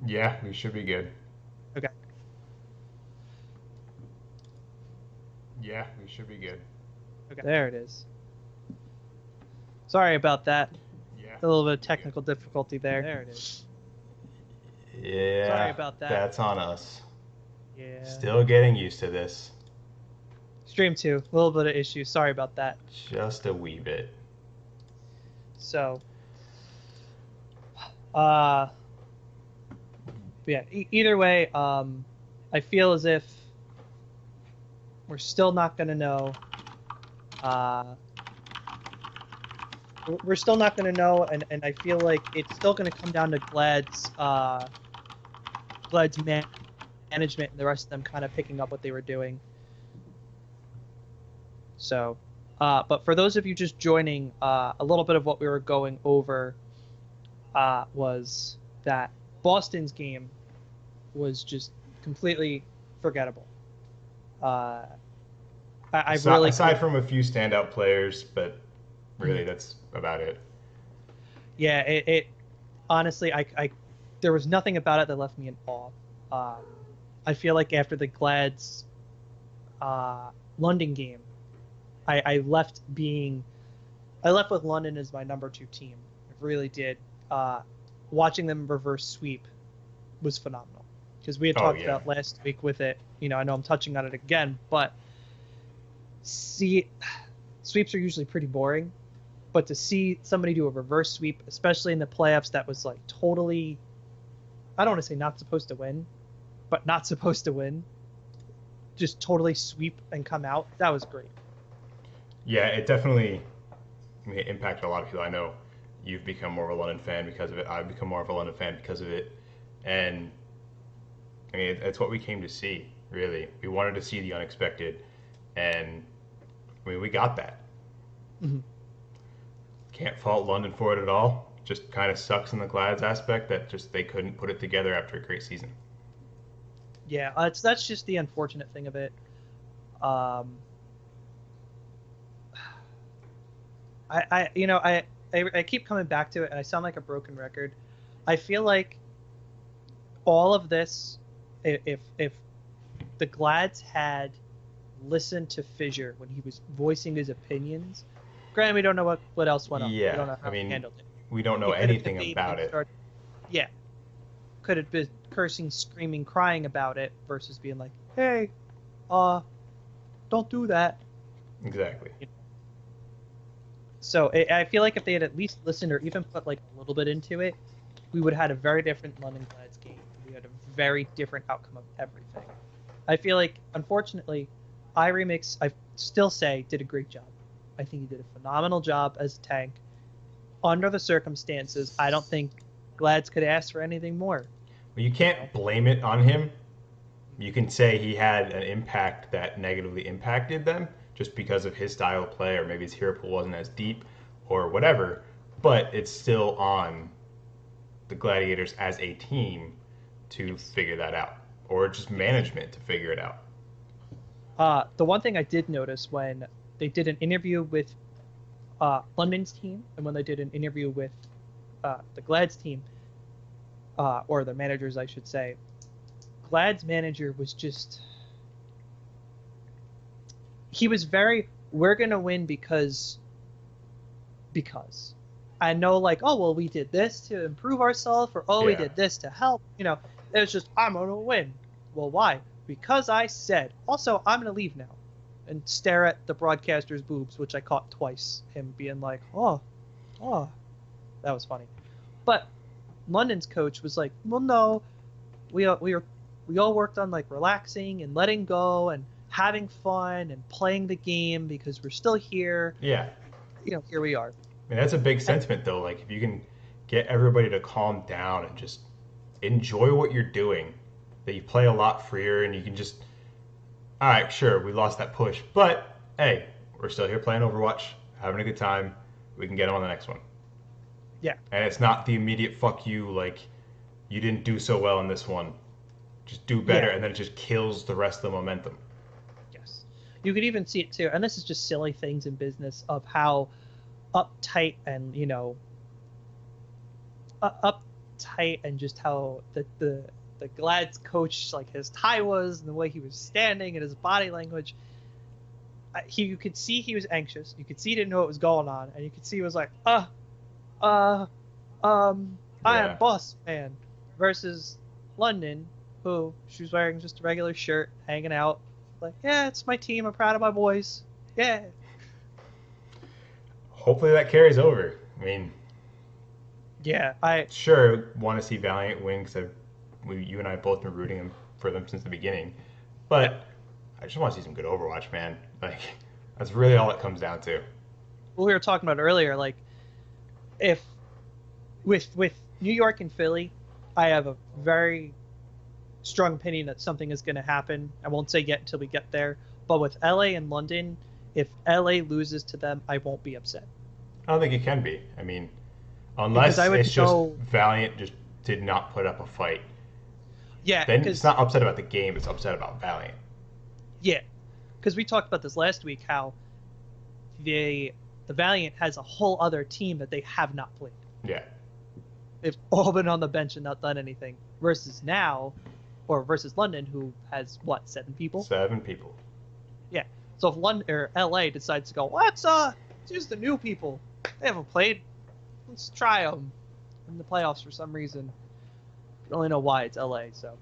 Yeah, we should be good. Okay. Yeah, we should be good. Okay. There it is. Sorry about that. Yeah, A little we bit of should be good. technical difficulty there. There it is. Sorry Yeah, about that. that's on us. Yeah. Still getting used to this. Stream 2, a little bit of issue. Sorry about that. Just a wee bit. So, uh, yeah, either way, I feel as if we're still not going to know. Uh, we're still not going to know, and I feel like it's still going to come down to Glad's management and the rest of them kind of picking up what they were doing. So, but for those of you just joining, a little bit of what we were going over was that Boston's game was just completely forgettable. I really Aside from a few standout players, but really Mhm. that's about it. Yeah, it honestly, there was nothing about it that left me in awe. Um, I feel like after the Glad's London game, I left being I left with London as my number two team. I really did. Watching them reverse sweep was phenomenal because we had Oh talked yeah, about last week with it. I know I'm touching on it again, but see, sweeps are usually pretty boring. But to see somebody do a reverse sweep, especially in the playoffs, that was like totally, I don't want to say not supposed to win, but not supposed to win, just totally sweep and come out. That was great. yeah. It definitely impacted a lot of people. I know you've become more of a London fan because of it. I've become more of a London fan because of it, and I mean it's what we came to see. Really, we wanted to see the unexpected, and I mean we got that. Mhm. Can't fault London for it at all. Just kind of sucks in the Glads aspect that just they couldn't put it together after a great season. Yeah, that's just the unfortunate thing of it. Um, I keep coming back to it, and I sound like a broken record. I feel like all of this, if the Glads had listened to Fissure when he was voicing his opinions, granted we don't know what else went on. We Yeah, don't know I how he mean handled it. we don't know He could have anything debated about and it. started, yeah, could have been cursing, screaming, crying about it versus being like, hey, uh, don't do that. Exactly. So I feel like if they had at least listened or even put like a little bit into it, we would have had a very different London Glads game. We had a very different outcome of everything. I feel like, unfortunately, iRemix, I still say, did a great job. I think he did a phenomenal job as a tank. Under the circumstances, I don't think Glads could ask for anything more. But you You can't know, blame it on him. You can say he had an impact that negatively impacted them just because of his style of play, or maybe his hero pool wasn't as deep, or whatever. But it's still on the Gladiators as a team to yes. figure that out, or just Yes. management to figure it out. The one thing I did notice when they did an interview with London's team and when they did an interview with the Glad's team, or the managers, I should say, Glad's manager was just he was very we're gonna win because I know like oh well we did this to improve ourselves or oh we Yeah, did this to help it was just I'm gonna win. Well, why? Because I said. Also, I'm gonna leave now and stare at the broadcaster's boobs, which I caught twice. Him being like, oh, that was funny. But London's coach was like, well, no, we all worked on like relaxing and letting go and having fun and playing the game because we're still here. yeah. Here we are. I mean, that's a big And sentiment, though. Like, if you can get everybody to calm down and just enjoy what you're doing, that you play a lot freer and you can just, all right, sure, we lost that push, but hey, we're still here playing Overwatch, having a good time. We can get on the next one. yeah, And it's not the immediate fuck you, like, you didn't do so well in this one. Just do better, yeah, and then it just kills the rest of the momentum. yes. You could even see it too, and this is just silly things in business of how uptight and tight, and just how the Glad's coach, like his tie was and the way he was standing and his body language. You could see he was anxious. You could see he didn't know what was going on, and you could see he was like, I am boss man. Versus London, who she was wearing just a regular shirt, hanging out, like, yeah, it's my team. I'm proud of my boys. Yeah. Hopefully that carries over. I mean, yeah, I sure want to see Valiant win because you and I have both been rooting for them since the beginning, but I just want to see some good Overwatch, man. Like, that's really all it comes down to. Well, we were talking about earlier, like, if with New York and Philly, I have a very strong opinion that something is going to happen. I won't say yet until we get there. But with LA and London, if LA loses to them, I won't be upset. I don't think it can be. I mean, unless it's just Valiant just did not put up a fight. Yeah. Then it's not upset about the game, it's upset about Valiant. Yeah. Because we talked about this last week, how the Valiant has a whole other team that they have not played. Yeah. They've all been on the bench and not done anything. Versus London, who has, what, 7 people? 7 people. Yeah. So if London or LA decides to go, let's use the new people. They haven't played. Let's try them in the playoffs for some reason. I don't really know why. It's LA, so.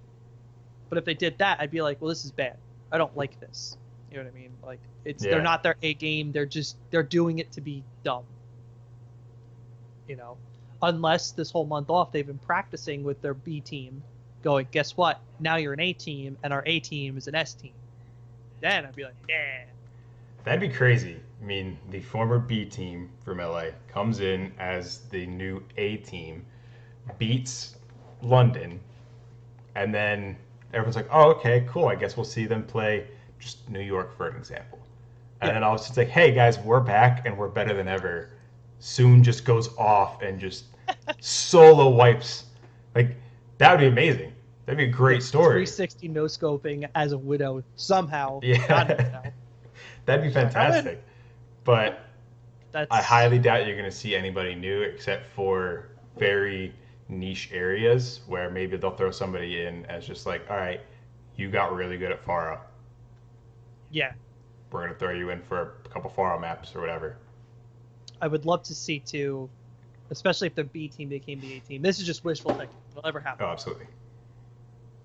But if they did that, I'd be like, well, this is bad. I don't like this. You know what I mean? Like, they're not their A game. They're doing it to be dumb. You know, unless this whole month off they've been practicing with their B team, going, guess what? Now you're an A team, and our A team is an S team. Then I'd be like, yeah. That'd be crazy. I mean, the former B team from LA comes in as the new A team, beats London, and then everyone's like, oh, okay, cool. I guess we'll see them play just New York, for an example. And then all of a sudden it's like, hey, guys, we're back and we're better than ever. Soon just goes off and just solo wipes. Like, that would be amazing. That'd be a great story. 360 no scoping as a Widow somehow. Yeah. That'd be fantastic. But I highly doubt you're going to see anybody new except for very niche areas where maybe they'll throw somebody in as just like, all right, you got really good at Pharah. Yeah. We're going to throw you in for a couple Pharah maps or whatever. I would love to see, too, especially if the B team became the A team. This is just wishful thinking. It'll never happen. Oh, absolutely.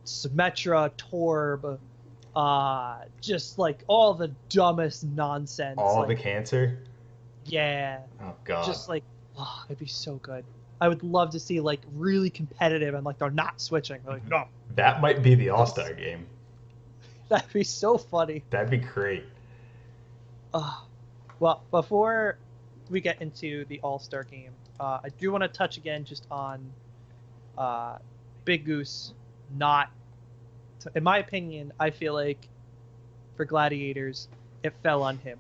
Symmetra, Torb, just like all the dumbest nonsense. All like, the cancer? Yeah. Oh, God. Just like, oh, it'd be so good. I would love to see, like, really competitive and, like, they're not switching. They're like, no. That might be the All-Star game. That'd be so funny. That'd be great. Well, before we get into the All-Star game, I do want to touch again just on Big Goose not... In my opinion, I feel like for Gladiators, it fell on him.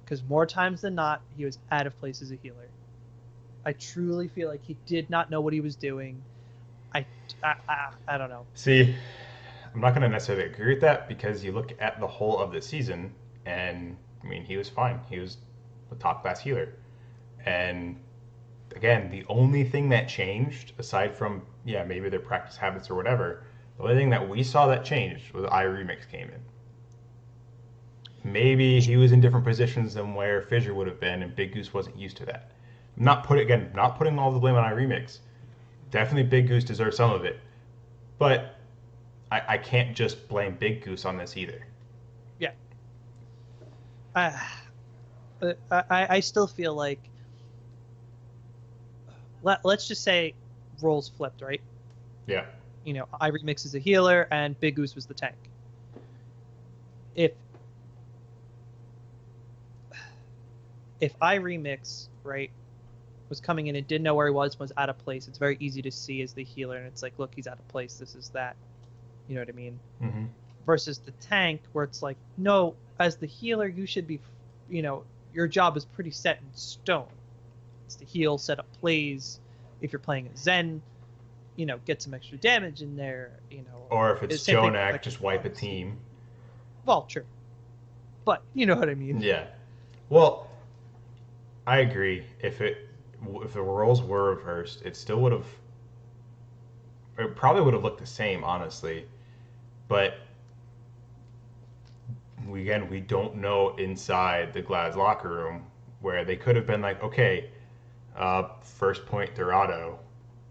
Because more times than not, he was out of place as a healer. I truly feel like he did not know what he was doing. I don't know. See, I'm not going to necessarily agree with that because you look at the whole of the season, and, I mean, he was fine. He was a top-class healer. And, again, the only thing that changed, aside from, maybe their practice habits or whatever, the only thing that we saw that changed was iRemix came in. Maybe he was in different positions than where Fissure would have been, and Big Goose wasn't used to that. Not putting all the blame on iRemix. Definitely Big Goose deserves some of it. But I can't just blame Big Goose on this either. Yeah. I still feel like... Let's just say roles flipped, right? Yeah. You know, iRemix is a healer, and Big Goose was the tank. If iRemix, right, was coming in and didn't know where he was out of place, it's very easy to see as the healer, and it's like, look, he's out of place, this is that. You know what I mean? Mm-hmm. Versus the tank, where it's like, no, as the healer, you should be, you know, your job is pretty set in stone. It's to heal, set up plays. If you're playing a Zen, you know, get some extra damage in there, you know. Or if it's Jonak, like just wipe a team. Well, true. But, you know what I mean. Yeah. Well, I agree. If the roles were reversed, it still would have it probably would have looked the same, honestly. But we don't know inside the Glads locker room where they could have been like, okay, first point Dorado,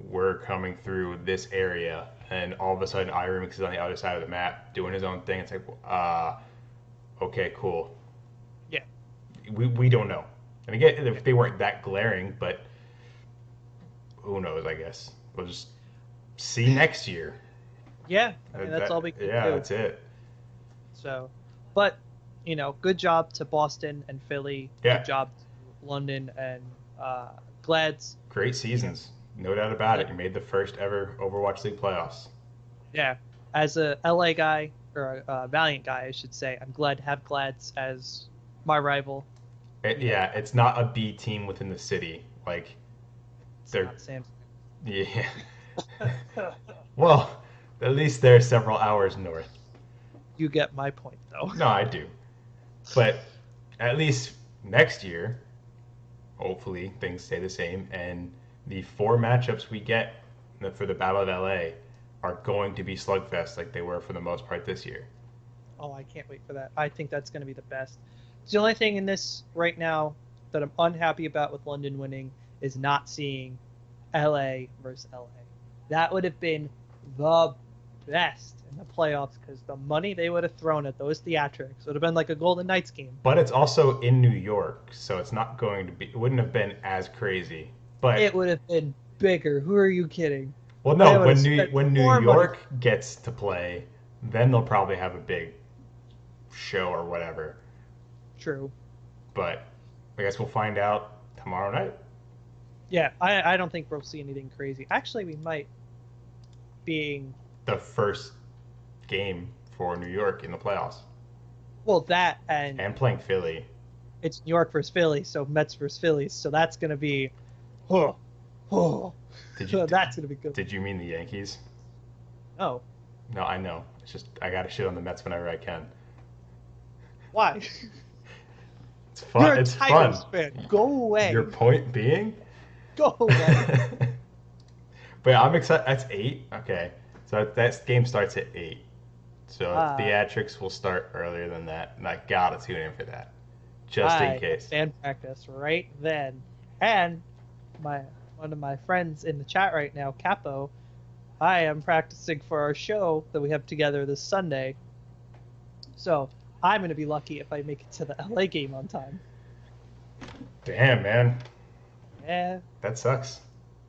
we're coming through this area, and all of a sudden Iremix is on the other side of the map doing his own thing. It's like, okay, cool. Yeah. We don't know. And again, if they weren't that glaring, but who knows, I guess. We'll just see next year. Yeah, I mean, that's all we can do. Yeah, that's it. So, but, good job to Boston and Philly. Yeah. Good job to London and Glads. Great seasons. No doubt about it. You made the first ever Overwatch League playoffs. Yeah. As a LA guy, or a Valiant guy, I should say, I'm glad to have Glads as my rival. Yeah, it's not a B team within the city. Like, they're... Not Samsung. Yeah. Well, at least they're several hours north. You get my point, though. No, I do. But at least next year, hopefully things stay the same, and the 4 matchups we get for the Battle of LA are going to be slugfest like they were for the most part this year. Oh, I can't wait for that. I think that's going to be the best. The only thing in this right now that I'm unhappy about with London winning is not seeing LA versus LA. That would have been the best in the playoffs because the money they would have thrown at those theatrics would have been like a Golden Knights game. But it's also in New York, so it's not going to be. It wouldn't have been as crazy. But it would have been bigger. Who are you kidding? Well, no. When New York gets to play, then they'll probably have a big show or whatever. True. But I guess we'll find out tomorrow night. Yeah, I don't think we'll see anything crazy. Actually, we might, being the first game for New York in the playoffs. Well, that and playing Philly. It's New York versus Philly, so Mets versus Phillies. So that's gonna be, that's gonna be good. Did you mean the Yankees? No. No, I know. It's just I gotta shit on the Mets whenever I can. Why? It's fun. You're a it's Tigers fun. fan. Go away. Your point being? Go away. But yeah, I'm excited. That's 8. Okay, so that game starts at 8. So theatrics will start earlier than that, and I gotta tune in for that, just in case. Band practice right then, and one of my friends in the chat right now, Capo, I am practicing for our show that we have together this Sunday. So I'm gonna be lucky if I make it to the LA game on time. Damn, man. Yeah. That sucks.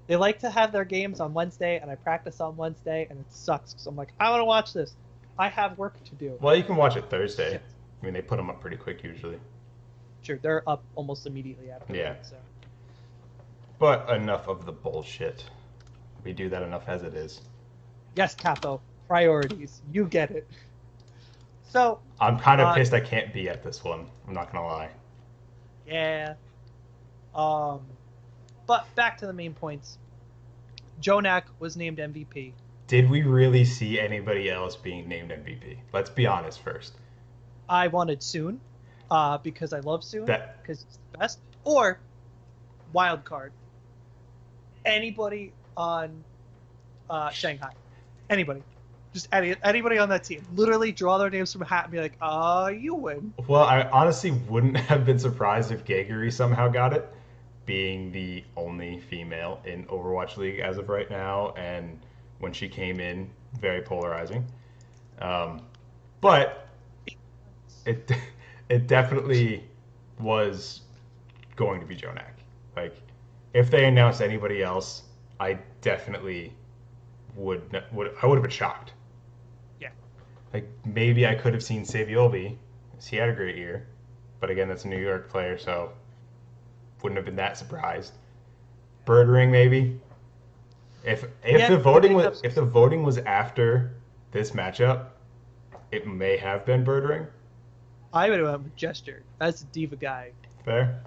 They like to have their games on Wednesday, and I practice on Wednesday, and it sucks because I'm like, I want to watch this. I have work to do. Well, you can watch it Thursday. Shit. I mean, they put them up pretty quick usually. Sure, they're up almost immediately after that. So. But enough of the bullshit. We do that enough as it is. Yes, Capo. Priorities. You get it. So I'm kind of pissed I can't be at this one. I'm not gonna lie. Yeah. But back to the main points. Jonak was named MVP. Did we really see anybody else being named MVP? Let's be honest first. I wanted Soon, because I love Soon, because he's the best. Or wild card. Anybody on Shanghai. Anybody. Just anybody on that team. Literally draw their names from a hat and be like, you win. Well, I honestly wouldn't have been surprised if Geguri somehow got it, being the only female in Overwatch League as of right now, and when she came in, very polarizing. But it definitely was going to be Jonak. Like, if they announced anybody else, I definitely would have been shocked. Yeah. Like, maybe I could have seen Savioli, because he had a great year, but again, that's a New York player, so wouldn't have been that surprised. Birdring, maybe. If the voting was after this matchup, it may have been Birdring. I would have went with Gesture. That's a diva guy. Fair.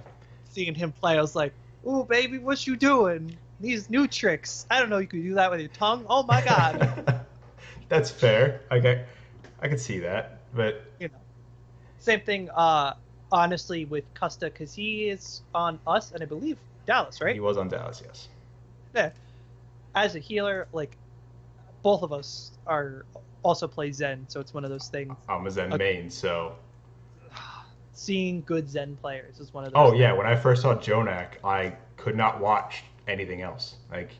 Seeing him play, I was like, "Ooh, baby, what you doing? These new tricks. I don't know you could do that with your tongue. Oh my god." That's fair. I could see that, but same thing. Honestly, with Custa, because he is on us and I believe Dallas, right? He was on Dallas, yes. Yeah. As a healer, like, both of us are also play Zen, so it's one of those things. I'm a Zen Uh, main, so. Seeing good Zen players is one of those Oh things. yeah, when I first saw Jonak, I could not watch anything else. Like,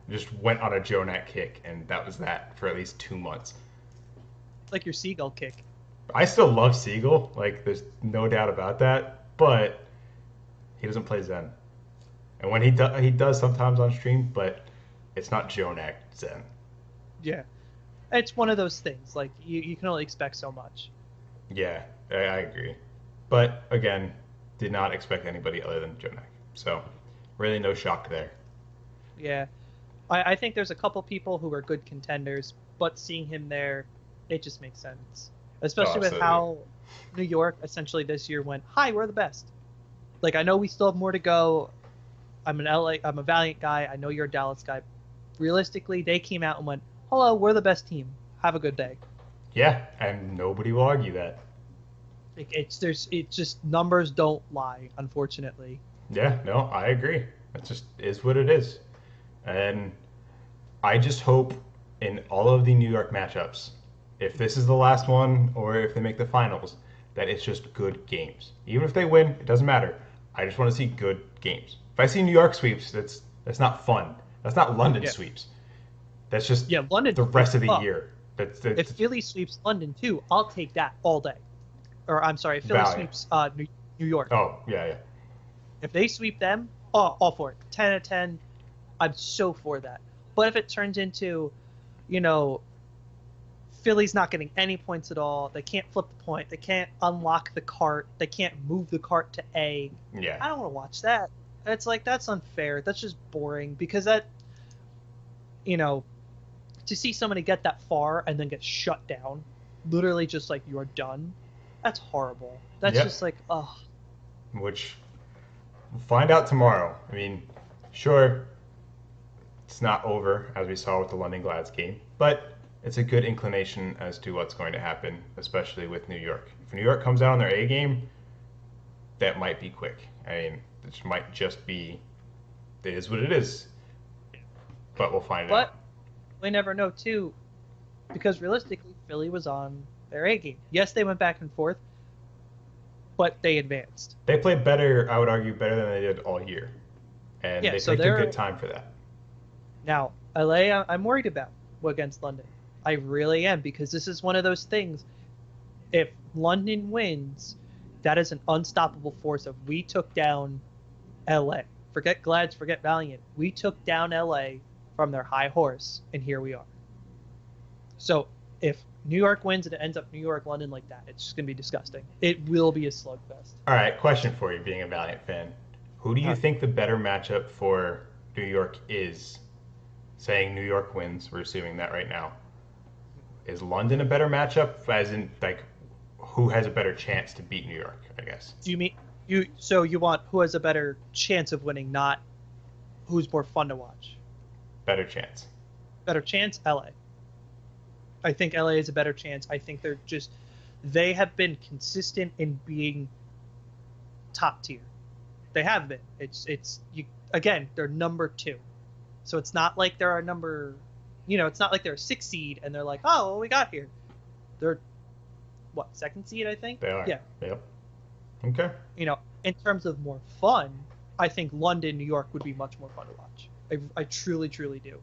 just went on a Jonak kick, and that was that for at least 2 months. Like your seagull kick. I still love Siegel, like there's no doubt about that, but he doesn't play Zen. And when he does sometimes on stream, but it's not Jonak Zen. Yeah. It's one of those things. Like you can only expect so much. Yeah, I agree. But again, did not expect anybody other than Jonak. So really no shock there. Yeah. I think there's a couple people who are good contenders, but seeing him there, it just makes sense. Oh, Especially with absolutely. how New York essentially this year went, hi, we're the best. Like I know we still have more to go. I'm a Valiant guy. I know you're a Dallas guy. Realistically, they came out and went, hello, we're the best team. Have a good day. Yeah, and nobody will argue that. It's just numbers don't lie, unfortunately. Yeah, no, I agree. It just is what it is. And I just hope in all of the New York matchups, if this is the last one or if they make the finals, that it's just good games. Even if they win, it doesn't matter. I just want to see good games. If I see New York sweeps, that's not fun. That's not London Yeah, sweeps. That's just yeah. London the straight rest of the up. year. If That's Philly sweeps London too, I'll take that all day. Or I'm sorry, if Philly Valiant. sweeps New York. Oh, yeah, yeah. If they sweep them, oh, all for it. 10 out of 10. I'm so for that. But if it turns into, you know, Philly's not getting any points at all, they can't flip the point, they can't unlock the cart, they can't move the cart to A. Yeah. I don't want to watch that. It's like that's unfair. That's just boring because that, you know, to see somebody get that far and then get shut down, literally just like you're done. That's horrible. That's Yep. just like, oh, Which we'll find out tomorrow. I mean, sure, it's not over as we saw with the London Glads game, but it's a good inclination as to what's going to happen, especially with New York. If New York comes out on their A game, that might be quick. I mean, this might just be it is what it is, but we'll find out. but we never know too, because realistically, Philly was on their A game. Yes, they went back and forth, but they advanced. They played better, I would argue, better than they did all year, and Yeah, they so picked a they're good time for that. now LA. I'm worried about against London. I really am because this is one of those things. If London wins, that is an unstoppable force. If we took down LA, forget Glads, forget Valiant, we took down LA from their high horse, and here we are. So if New York wins and it ends up New York, London like that, it's just gonna be disgusting. It will be a slugfest. All right, question for you, being a Valiant fan. Who do you Huh. think the better matchup for New York is? Saying New York wins, we're assuming that right now. Is London a better matchup? As in, like, who has a better chance to beat New York, I guess? Do you mean you? So you want who has a better chance of winning, not who's more fun to watch? Better chance. Better chance, LA. I think LA is a better chance. I think they have been consistent in being top tier. They have been. It's you again. They're number 2, so it's not like they're a number. It's not like they're a 6 seed and they're like, oh, what we got here. They're what, 2nd seed, I think. They are. Yeah. Yep. Okay. In terms of more fun, I think London, New York would be much more fun to watch. I truly, truly do.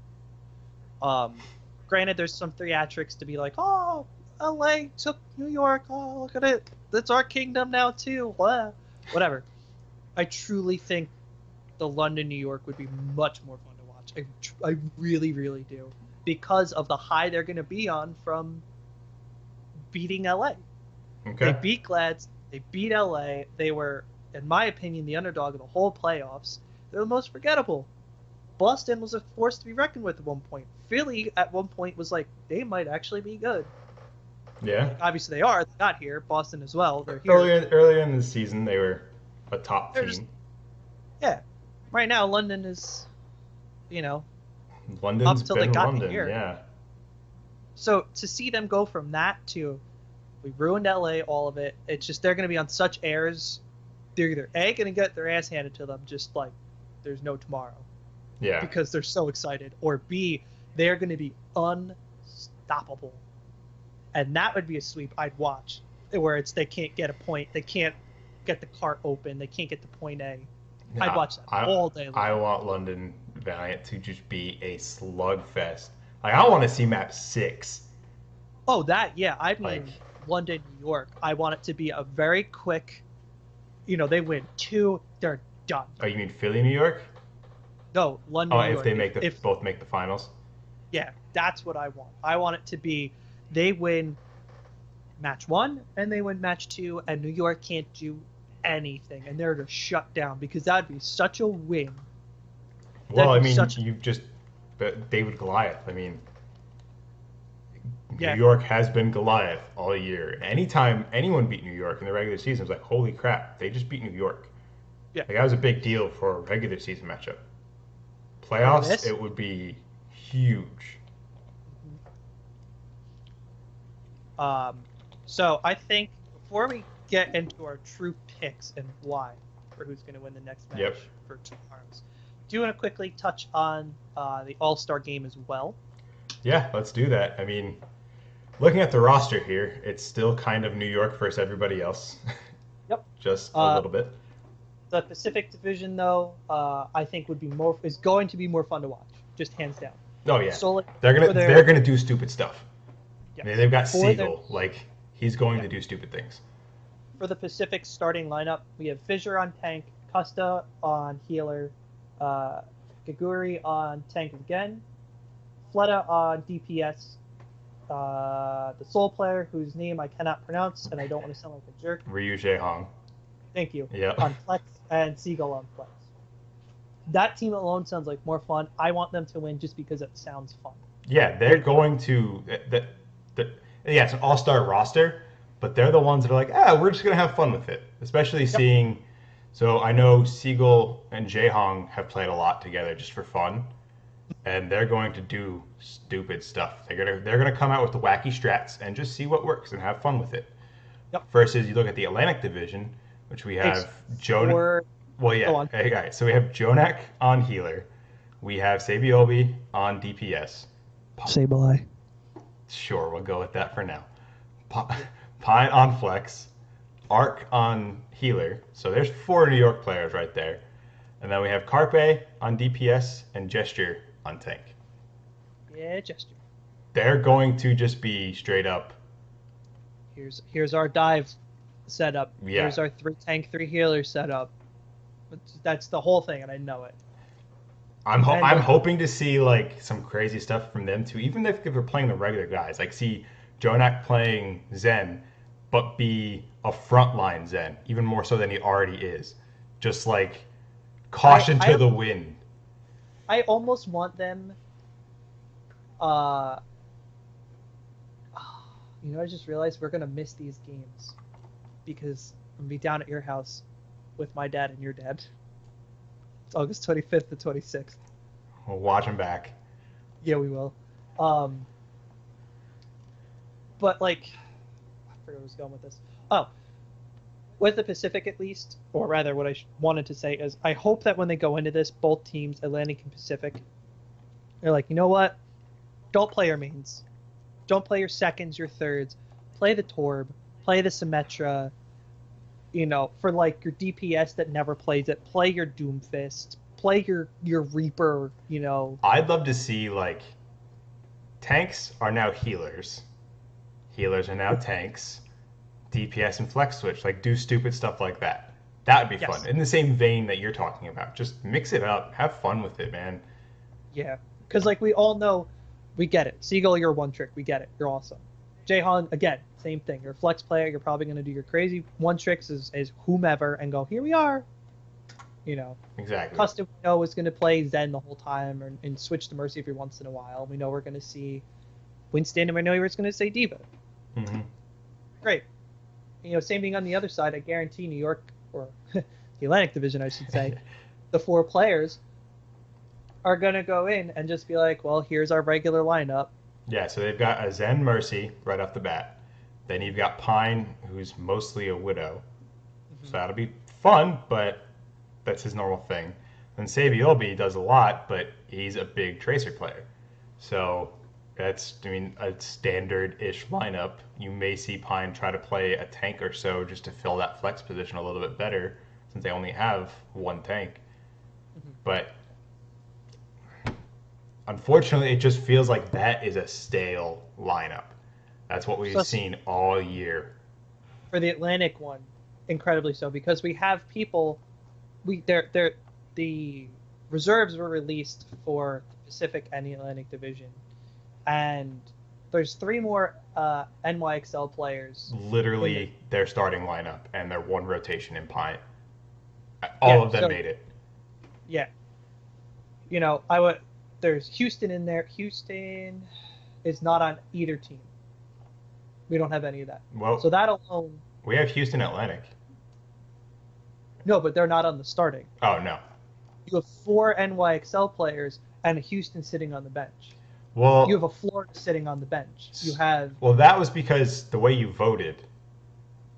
Granted, there's some theatrics to be like, oh, LA took New York. Oh, look at it. That's our kingdom now too. Blah. Whatever. I truly think the London, New York would be much more fun to watch. I really, really do. Because of the high they're going to be on from beating LA. They Okay. beat Glads. They beat LA. They were, in my opinion, the underdog of the whole playoffs. They're the most forgettable. Boston was a force to be reckoned with at one point. Philly at one point was like, they might actually be good. Yeah. Obviously they are. They got here. Boston as well. They're here. Earlier in the season, they were a top They're team. just- Yeah. Right now, London is, you know, London's up till they been got London. here. Yeah. So to see them go from that to, we ruined LA, all of it. It's just they're going to be on such airs. They're either A, going to get their ass handed to them, just like there's no tomorrow, Yeah. because they're so excited, or B, they're going to be unstoppable. And that would be a sweep I'd watch, where it's they can't get a point, they can't get the cart open, they can't get to point A. I'd Nah, watch that all day long. I want London Valiant to just be a slugfest. Like I want to see map 6. Oh, that, yeah. I mean, Like, London, New York. I want it to be a very quick, they win 2, they're done. oh, you mean Philly, New York? No, London, Oh, New if York. they make the If both make the finals. Yeah, that's what I want. I want it to be they win match 1 and they win match 2, and New York can't do anything, and they're just shut down, because that'd be such a win. Well, I That'd be mean, such- you've just but David Goliath. I mean, Yeah. New York has been Goliath all year. Anytime anyone beat New York in the regular season, it was like, holy crap, they just beat New York. Yeah. Like that was a big deal for a regular season matchup. Playoffs, This? it would be huge. So I think before we get into our true picks and why for who's going to win the next match Yep. for 2 arms, do you want to quickly touch on the All-Star game as well? Yeah, let's do that. I mean, looking at the roster here, it's still kind of New York versus everybody else. Yep. Just a little bit. The Pacific Division, though, I think is going to be more fun to watch, just hands down. Oh yeah, Solely they're for their- gonna do stupid stuff. Yeah. I mean, they've got For their- Siegel, like he's going Yeah. to do stupid things. For the Pacific starting lineup, we have Fissure on tank, Custa on healer, Gaguri on tank again, Fleta on DPS, the Soul player whose name I cannot pronounce and I don't want to sound like a jerk. Ryu Jaehong. Thank you. Yeah. On Flex, and Seagull on Flex. That team alone sounds like more fun. I want them to win just because it sounds fun. Yeah, they're going to. Yeah, it's an all-star roster, but they're the ones that are like, we're just gonna have fun with it. Especially seeing. So I know Siegel and Jaehong have played a lot together just for fun, and they're going to do stupid stuff. They're gonna come out with the wacky strats and just see what works and have fun with it. Yep. Versus you look at the Atlantic Division, which we have Jonak. Or Well, yeah. Go on. Hey, guys. So we have Jonak on healer. We have Sabiobi on DPS. Sableye. Sure, we'll go with that for now. Pine on flex. Arc on healer. So there's 4 New York players right there. And then we have Carpe on DPS and Gesture on tank. Yeah, Gesture. They're going to just be straight up. Here's our dive setup. Yeah. Here's our 3 tank, 3 healer setup. That's the whole thing, and I know it. I'm hoping to see like some crazy stuff from them too, even if they're playing the regular guys. Like see Jonak playing Zen, but be a frontline Zen, even more so than he already is. Just like caution to the wind. I almost want them. I just realized we're gonna miss these games because I'm gonna be down at your house with my dad and your dad. It's August 25th to 26th. We'll watch them back. Yeah, we will. But like, I forgot where I was going with this. Oh, with the Pacific at least, or rather, what I wanted to say is, I hope that when they go into this, both teams, Atlantic and Pacific, they're like, you know what? Don't play your mains. Don't play your seconds, your thirds. Play the Torb. Play the Symmetra. For like your DPS that never plays it, play your Doomfist. Play your Reaper. I'd love to see like tanks are now healers. Healers are now tanks. DPS and flex switch, like do stupid stuff like that. That would be fun. In the same vein that you're talking about. Just mix it up. Have fun with it, man. Yeah, because like we all know, we get it. Seagull, you're one trick. We get it. You're awesome. Jaehong, again, same thing. You're a flex player. You're probably going to do your crazy one tricks as whomever and go, here we are. Exactly. Custom, we know, is going to play Zen the whole time and switch to Mercy every once in a while. We know we're going to see Winston, and we know we're going to say Diva. Mm-hmm. Great. Same thing on the other side. I guarantee New York, or the Atlantic Division, I should say, the 4 players are going to go in and just be like, well, here's our regular lineup. Yeah, so they've got a Zen Mercy right off the bat. Then you've got Pine, who's mostly a Widow. So that'll be fun, but that's his normal thing. Then Sabiobi does a lot, but he's a big Tracer player. So That's, I mean, a standard-ish lineup. You may see Pine try to play a tank or so just to fill that flex position a little bit better, since they only have one tank. Mhm. But unfortunately, it just feels like that is a stale lineup. That's what we've So seen all year. for the Atlantic one, incredibly so, because we have people. They're the reserves were released for the Pacific and the Atlantic Division, and there's three more NYXL players in the Literally their starting lineup and their one rotation in Pine. All yeah. of them So made it. yeah, I would. There's Houston in there. Houston is not on either team. We don't have any of that. So Well, that alone, we have Houston Atlantic. no, but they're not on the starting. Oh, no. You have four NYXL players and a Houston sitting on the bench. You have Well, a Florida sitting on the bench. You have well, that was because the way you voted.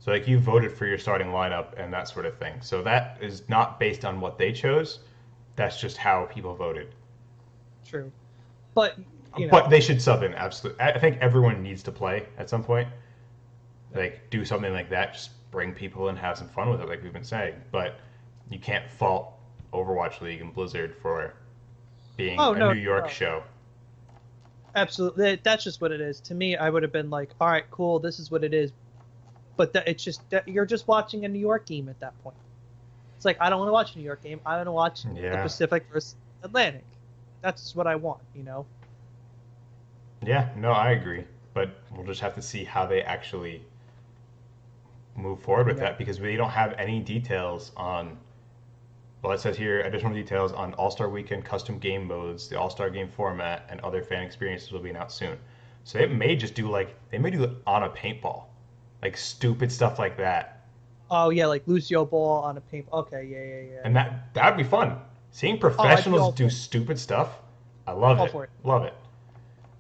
So, like, you voted for your starting lineup and that sort of thing. So that is not based on what they chose. That's just how people voted. true, but But they should sub in, absolutely. I think everyone needs to play at some point. Like, do something like that. Just bring people and have some fun with it, like we've been saying. But you can't fault Overwatch League and Blizzard for being oh a no, New York no, show. absolutely, that's just what it is. To me, I would have been like, all right, cool, this is what it is. But it's just that you're just watching a New York game at that point. It's like I don't want to watch a New York game. I want to watch the Yeah. Pacific versus Atlantic. That's what I want. Yeah, no, I agree. But we'll just have to see how they actually move forward You with know. that because we don't have any details on. Well, it says here additional details on All Star Weekend custom game modes, the All Star game format, and other fan experiences will be announced soon. So it may just do like they may do it on a paintball, like stupid stuff like that, Oh yeah, like Lucio Ball on a paint. Okay, yeah. and that'd be fun. Seeing Oh, I'd be professionals all do for it. stupid stuff, I love All it, for it. love it.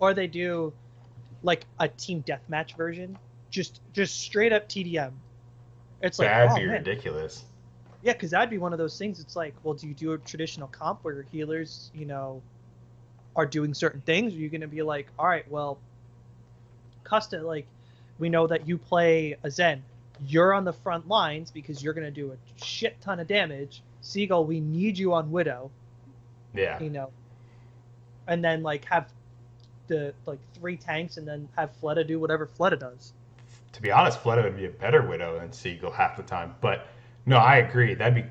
Or they do like a team deathmatch version, just straight up TDM. It's like, That'd oh be man, ridiculous. yeah, because that'd be one of those things. It's like, well, do you do a traditional comp where your healers, are doing certain things? Or are you going to be like, all right, well, custom, like, we know that you play a Zen. You're on the front lines because you're going to do a shit ton of damage. Seagull, we need you on Widow, Yeah. you know, and then like have the like three tanks and then have Fleta do whatever Fleta does. To be honest, Fleta would be a better Widow than Siegel half the time. But no, I agree. That'd be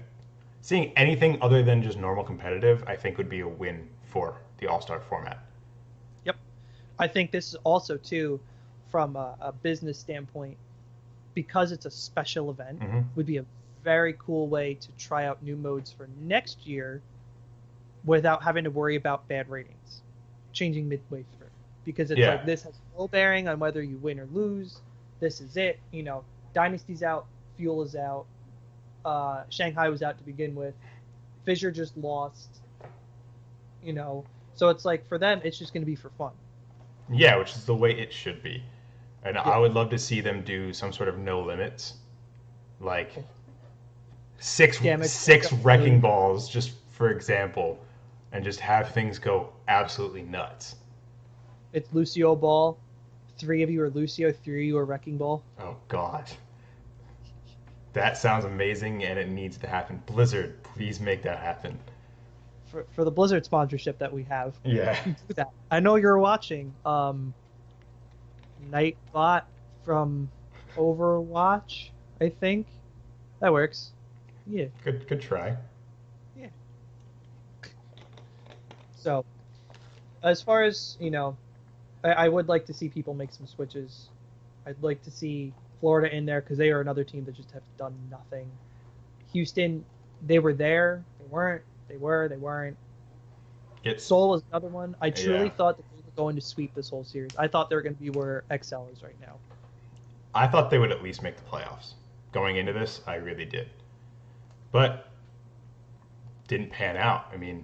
seeing anything other than just normal competitive. I think would be a win for the All Star format. Yep. I think this is also too, from a business standpoint, because it's a special event, Hmm. would be a very cool way to try out new modes for next year without having to worry about bad ratings, changing midway through. Because it's Yeah, like this has no bearing on whether you win or lose. This is it. Dynasty's out, Fuel is out, Shanghai was out to begin with, Fissure just lost. You know, so it's like for them, it's just going to be for fun. yeah, which is the way it should be. And Yeah. I would love to see them do some sort of no limits, like six Damage. six wrecking balls, just for example, and just have things go absolutely nuts. It's Lucio Ball. Three of you are Lucio. Three of you are Wrecking Ball. Oh God, that sounds amazing, and it needs to happen. Blizzard, please make that happen. For the Blizzard sponsorship that we have, Yeah. you do that. I know you're watching. Nightbot from Overwatch, I think. That works. Yeah. Good try. Yeah. So, as far as, I would like to see people make some switches. I'd like to see Florida in there because they are another team that just have done nothing. Houston, they were there. They weren't. They were. They weren't. Get Seoul was another one. I truly Yeah. thought that they were going to sweep this whole series. I thought they were going to be where XL is right now. I thought they would at least make the playoffs. Going into this, I really did. But didn't pan out. I mean,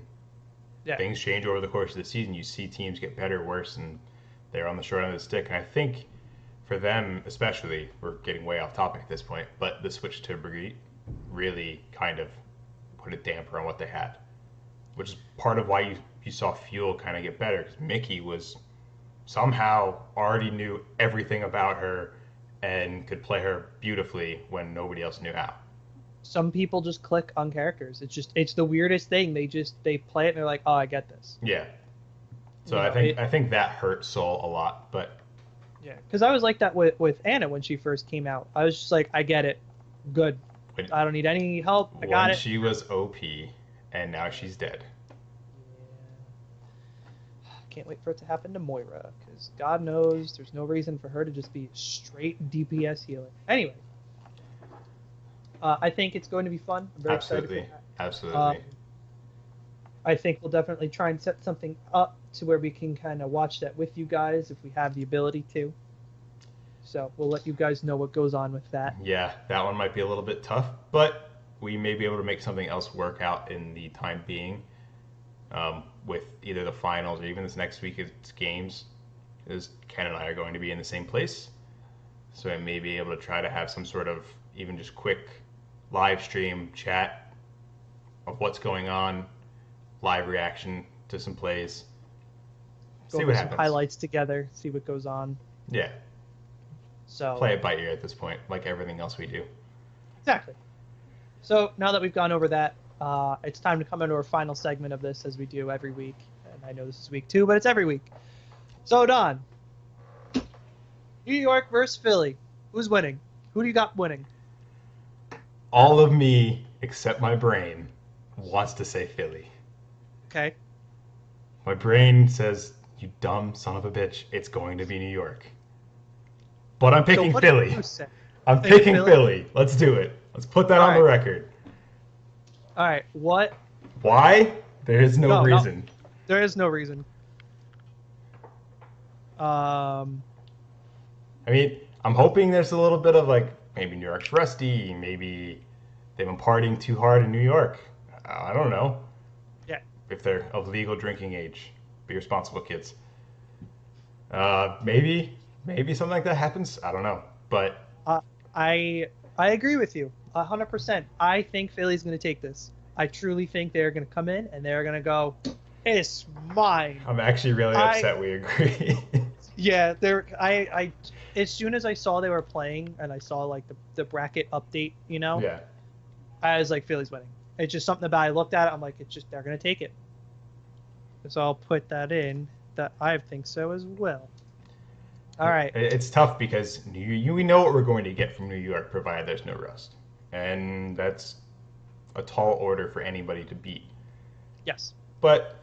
Yeah. things change over the course of the season. You see teams get better, worse, and they're on the short end of the stick. And I think for them, especially, we're getting way off topic at this point, but the switch to Brigitte really kind of put a damper on what they had, which is part of why you saw Fuel kind of get better because Mickey was somehow already knew everything about her and could play her beautifully when nobody else knew how. Some people just click on characters. It's the weirdest thing. They play it and they're like, oh, I get this. Yeah. So You I know, think I think that hurt Soul a lot, but yeah, because I was like that with Anna when she first came out. I was just like, I get it, good. when, I don't need any help. I got when it. she was OP and now she's dead. Yeah. Can't wait for it to happen to Moira, because God knows there's no reason for her to just be straight DPS healer. Anyway, I think it's going to be fun. I'm very Absolutely. excited for that. Absolutely. I think we'll definitely try and set something up to where we can kind of watch that with you guys if we have the ability to. So we'll let you guys know what goes on with that. Yeah, that one might be a little bit tough, but we may be able to make something else work out in the time being, with either the finals or even this next week's games, because Ken and I are going to be in the same place. So I may be able to try to have some sort of even just quick live stream chat of what's going on, live reaction to some plays. Go See over what some happens. highlights together, see what goes on. Yeah, So play it by ear at this point, like everything else we do. exactly. So now that we've gone over that, it's time to come into our final segment of this, as we do every week. And I know this is week 2, but it's every week. So Don, New York versus Philly. Who's winning? Who do you got winning? All of me, except my brain, wants to say Philly. Okay. My brain says, you dumb son of a bitch, it's going to be New York. But I'm picking So what do Philly. you say? I'm Picking picking Philly? Philly. Let's do it. Let's put that All on the right. record. All right. What? Why? There is no No. reason. There is no reason. I mean, I'm hoping there's a little bit of like, maybe New York's rusty, maybe they've been partying too hard in New York. I don't know. Yeah. If they're of legal drinking age. Be responsible, kids. Maybe something like that happens. I don't know. But I agree with you 100%. I think Philly's going to take this. I truly think they're going to come in and they're going to go, it's mine. I'm actually really upset we agree. Yeah, I as soon as I saw they were playing and I saw like the bracket update, you know, Yeah. I was like, Philly's winning. It's just something about it. I looked at it, I'm like, it's just they're going to take it. So I'll put that in that I think so as well. All right. It's tough because we know what we're going to get from New York, provided there's no rust, and that's a tall order for anybody to beat. Yes. But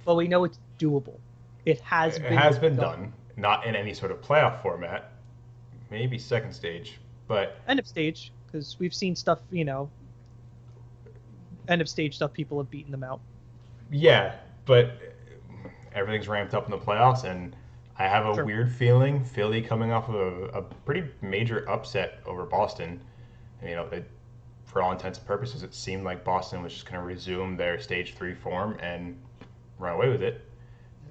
But we know it's doable. It has been done, not in any sort of playoff format. Maybe second stage, but End of stage, because we've seen stuff, you know, end of stage stuff, people have beaten them out. yeah. But everything's ramped up in the playoffs, and I have a Sure. weird feeling Philly coming off of a pretty major upset over Boston. You know, for all intents and purposes, it seemed like Boston was just going to resume their stage 3 form and run away with it.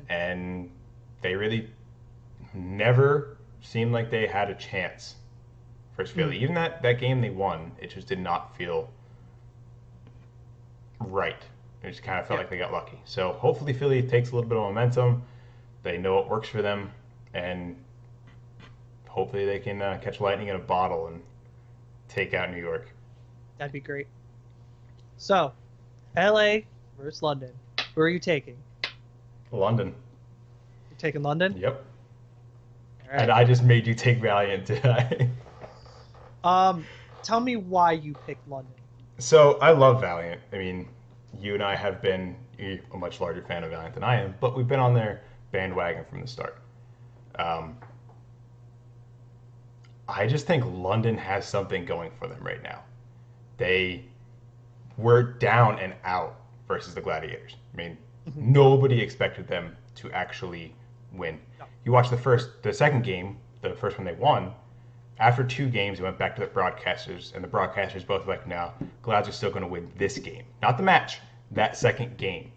And they really never seemed like they had a chance versus Philly. Even that game they won, it just did not feel right. It just kind of felt like they got lucky. So hopefully Philly takes a little bit of momentum. They know what works for them, and hopefully they can catch lightning in a bottle and take out New York. That'd be great. So, LA versus London. Who are you taking? London. You're taking London? Yep. All right. And I just made you take Valiant, did I? Tell me why you picked London. So I love Valiant. I mean, you and I have been a much larger fan of Valiant than I am, but we've been on their bandwagon from the start. I just think London has something going for them right now. They were down and out versus the Gladiators. I mean, nobody expected them to actually win. No. You watch the second game, the first one they won. After 2 games, they went back to the broadcasters, and the broadcasters both were like, "No, Glads are still going to win this game, not the match, that second game."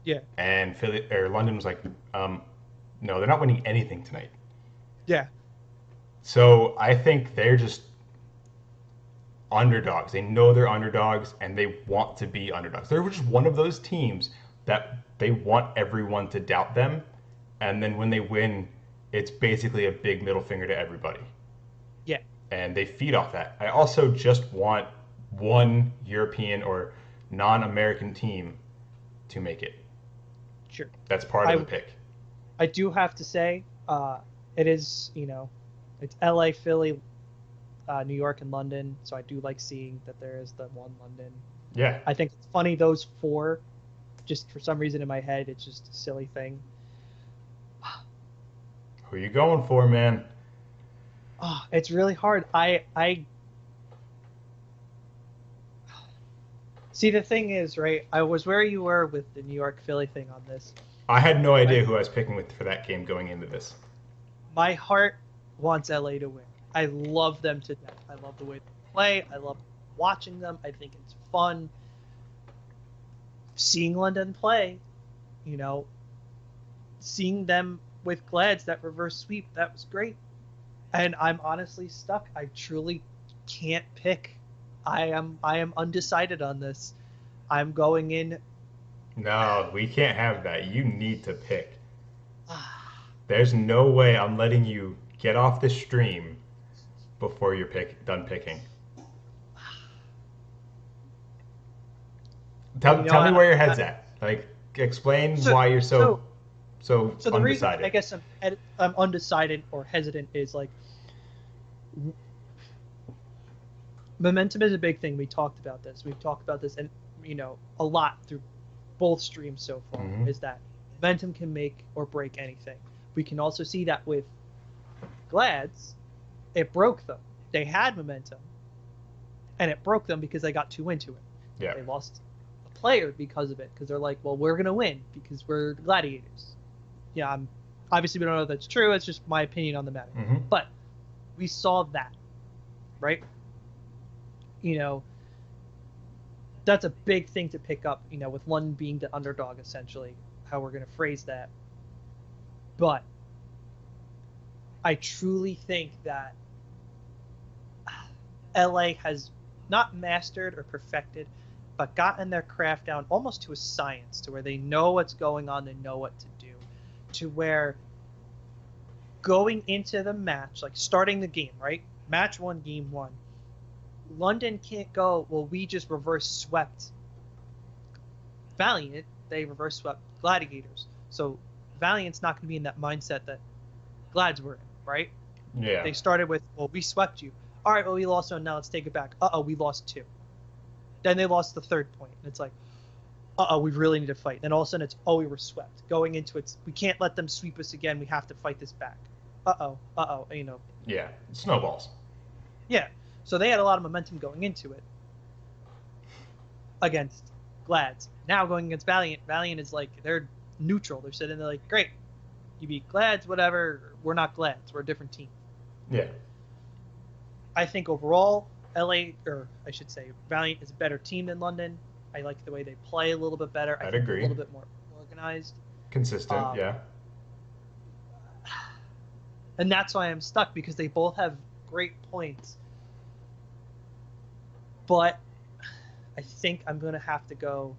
Yeah. And London was like, "No, they're not winning anything tonight." Yeah. So I think they're just underdogs. They know they're underdogs, and they want to be underdogs. They're just one of those teams that they want everyone to doubt them and then when they win, it's basically a big middle finger to everybody, Yeah, and they feed off that. I also just want one European or non-American team to make it. sure. That's part of I the pick. I do have to say, it is, it's LA, Philly, New York, and London. So I do like seeing that there is the one London. Yeah. I think it's funny those four. Just for some reason in my head, it's just a silly thing. Who are you going for, man? Oh, it's really hard. I see. The thing is, right? I was where you were with the New York Philly thing on this. I had no My idea who I was picking with for that game going into this. my heart wants LA to win. I love them to death. I love the way they play. I love watching them. I think it's fun seeing London play. You know, seeing them with Glads that reverse sweep, that was great. And I'm honestly stuck. I truly can't pick. I am undecided on this. I'm going in. No, we can't have that. You need to pick. There's no way I'm letting you get off the stream before you're done picking. Tell me where your head's at. Like, explain why you're so so the reason undecided. I guess I'm undecided or hesitant is like momentum is a big thing. We talked about this. We've talked about this, and a lot through both streams so far. Mhm. Is that momentum can make or break anything. We can also see that with Glads, it broke them. They had momentum, and it broke them because they got too into it. Yeah. They lost a player because of it, because they're like, well, we're gonna win because we're the gladiators. Yeah, obviously we don't know if that's true. It's just my opinion on the matter. Mhm. But we saw that, right? That's a big thing to pick up. With London being the underdog, essentially, how we're gonna phrase that. But I truly think that LA has not mastered or perfected, but gotten their craft down almost to a science, to where they know what's going on, they know what to do, to where going into the match, like starting the game, right? Match 1, game 1. London can't go, well, we just reverse swept Valiant, they reverse swept Gladiators. So Valiant's not going to be in that mindset that Glads were in, right? Yeah. They started with, well, we swept you. All right, well, we lost one. Now let's take it back. We lost 2. Then they lost the 3rd point. And it's like, we really need to fight. Then all of a sudden it's, we were swept. Going into it, we can't let them sweep us again. We have to fight this back. Yeah. Snowballs. Yeah. So they had a lot of momentum going into it against Glads. Now going against Valiant, Valiant is like, they're neutral. They're sitting there like, great, you beat Glads, whatever. We're not Glads. We're a different team. Yeah. I think overall, LA, or I should say, Valiant is a better team than London. I like the way they play a little bit better. I'd think agree. A little bit more organized. Consistent, yeah. And that's why I'm stuck, because they both have great points. But I think I'm going to have to go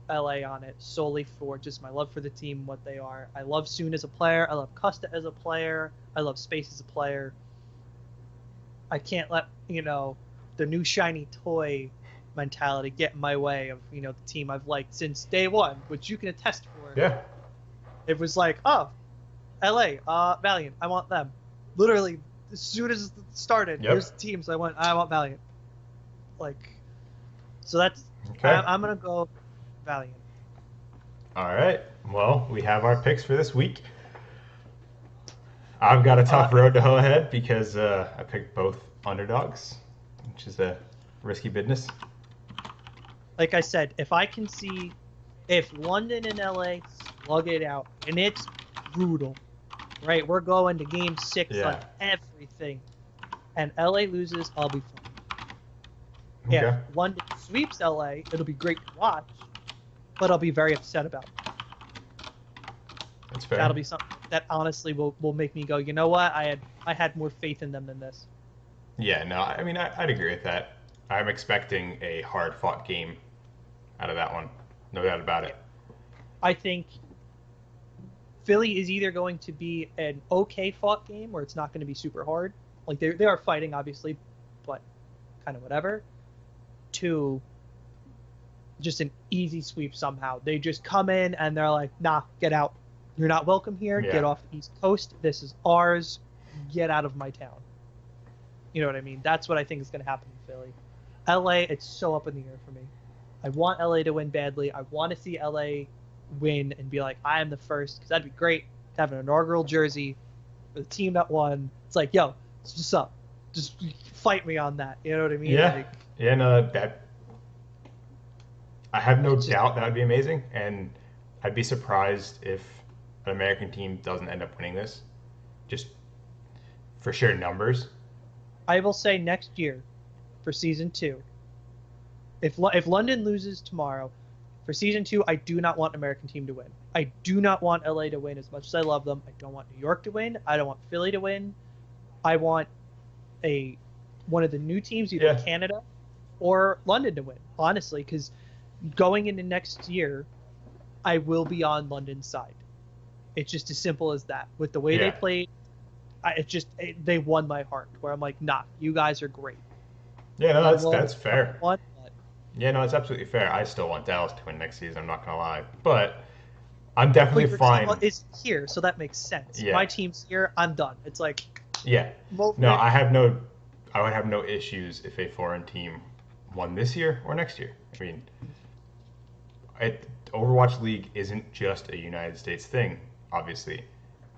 LA on it, solely for just my love for the team, what they are. I love Soon as a player. I love Custa as a player. I love Space as a player. I can't let, the new shiny toy mentality get in my way of, the team I've liked since day one, which you can attest for. Yeah. It was like, LA, Valiant, I want them. Literally, as soon as it started, here's the team, so I want Valiant. So that's, okay. I'm going to go Valiant. All right. Well, we have our picks for this week. I've got a tough road to hoe ahead because I picked both underdogs, which is a risky business. Like I said, if London and LA slug it out, and it's brutal, right? We're going to game 6 on everything, and LA loses, I'll be fine. Okay. If London sweeps LA, it'll be great to watch, but I'll be very upset about it. That's fair. That'll be something that honestly will make me go, you know what? I had more faith in them than this. Yeah, no, I mean, I'd agree with that. I'm expecting a hard-fought game out of that one. No doubt about it. I think Philly is either going to be an okay fought game where it's not going to be super hard. Like they are fighting, obviously, but kind of whatever. To just an easy sweep somehow. They just come in and they're like, nah, get out. You're not welcome here. Yeah. Get off the East Coast. This is ours. Get out of my town. You know what I mean? That's what I think is going to happen in Philly. LA, it's so up in the air for me. I want LA to win badly. I want to see LA win and be like, I am the first, because that'd be great to have an inaugural jersey for the team that won. It's like, yo, what's up? Just fight me on that. You know what I mean? Yeah. Like, Yeah, no, that I have no doubt that would be amazing, and I'd be surprised if an American team doesn't end up winning this, just for sheer numbers. I will say next year for season 2, if London loses tomorrow, for season 2, I do not want an American team to win. I do not want LA to win as much as I love them. I don't want New York to win. I don't want Philly to win. I want one of the new teams, either Canada or London, to win, honestly, because going into next year, I will be on London's side. It's just as simple as that. With the way they played, they won my heart. Where I'm like, nah, you guys are great. Yeah, no, that's fair. But Yeah, no, it's absolutely fair. I still want Dallas to win next season. I'm not gonna lie, but I'm definitely fine. It's here, so that makes sense. Yeah. My team's here. I'm done. It's like, yeah. No, I would have no issues if a foreign team won this year or next year. I mean, Overwatch League isn't just a United States thing, obviously.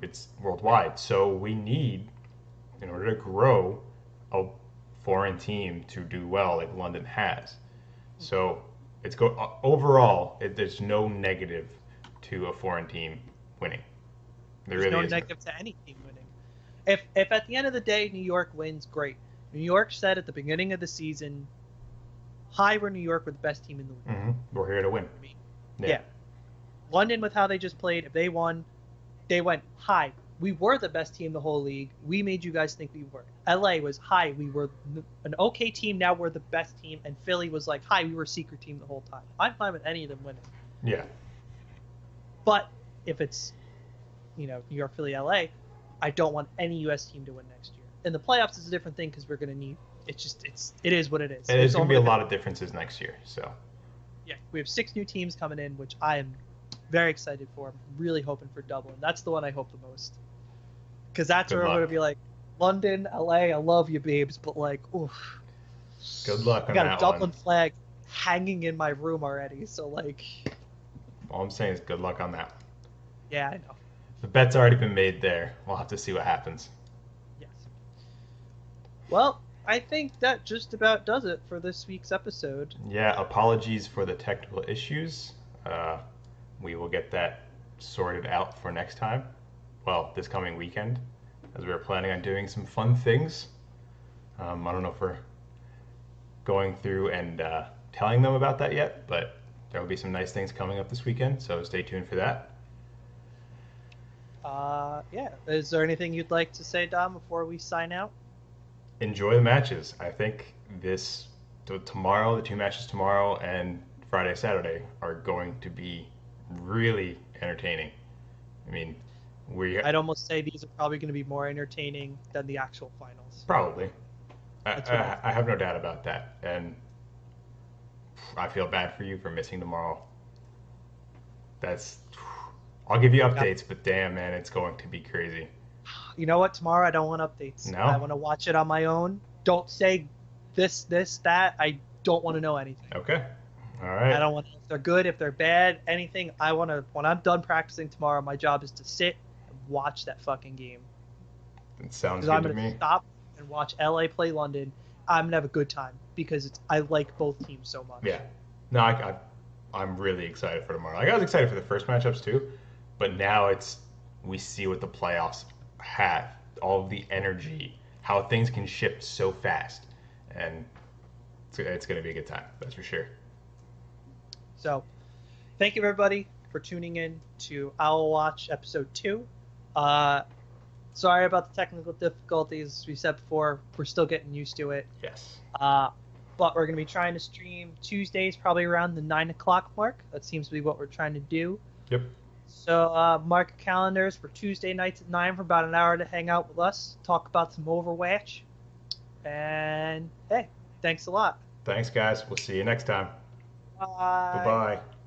It's worldwide. So we need, in order to grow, a foreign team to do well like London has. So overall, there's no negative to a foreign team winning. There's no negative to any team winning. If at the end of the day New York wins, great. New York said at the beginning of the season, hi, we're New York, we're the best team in the league. Mm-hmm. We're here to win. Yeah. London, with how they just played, if they won, they went, hi, we were the best team in the whole league. We made you guys think we were. LA was, hi, we were an okay team, now we're the best team. And Philly was like, hi, we were a secret team the whole time. I'm fine with any of them winning. Yeah. But if it's, New York, Philly, LA, I don't want any U.S. team to win next year. In the playoffs, it's a different thing because we're going to need, it is what it is. And there's going to be a lot of differences next year, so. Yeah, we have 6 new teams coming in, which I am very excited for. I'm really hoping for Dublin. That's the one I hope the most. Because that's where I'm going to be like, London, LA, I love you, babes, but like, oof. Good luck on that one. I got a Dublin flag hanging in my room already, so like. All I'm saying is good luck on that one. Yeah, I know. The bet's already been made there. We'll have to see what happens. Yes. Well, I think that just about does it for this week's episode. Yeah, apologies for the technical issues. We will get that sorted out for next time. Well, this coming weekend, as we were planning on doing some fun things. I don't know if we're going through and telling them about that yet, but there will be some nice things coming up this weekend, so stay tuned for that. Yeah. Is there anything you'd like to say, Dom, before we sign out? Enjoy the matches. I think tomorrow, the 2 matches tomorrow and Friday, Saturday are going to be really entertaining. I mean, I'd almost say these are probably going to be more entertaining than the actual finals. Probably. I have no doubt about that. And I feel bad for you for missing tomorrow. I'll give you updates, but damn, man, it's going to be crazy. You know what? Tomorrow I don't want updates. No? I want to watch it on my own. Don't say this, that. I don't want to know anything. Okay. All right. I don't want to know if they're good, if they're bad, anything. I want to, when I'm done practicing tomorrow, my job is to sit and watch that fucking game. It sounds good to me. Because I'm going to stop and watch LA play London. I'm going to have a good time because I like both teams so much. Yeah. No, I'm really excited for tomorrow. Like, I was excited for the first matchups too, but now we see what the playoffs have, all of the energy, how things can shift so fast, and it's going to be a good time, that's for sure. So, thank you everybody for tuning in to Owl Watch episode 2. Sorry about the technical difficulties. We said before, we're still getting used to it. Yes. But we're going to be trying to stream Tuesdays, probably around the 9 o'clock mark. That seems to be what we're trying to do. Yep. So mark your calendars for Tuesday nights at 9 for about an hour to hang out with us, talk about some Overwatch. And hey, thanks a lot. Thanks, guys. We'll see you next time. Bye Bye. bye.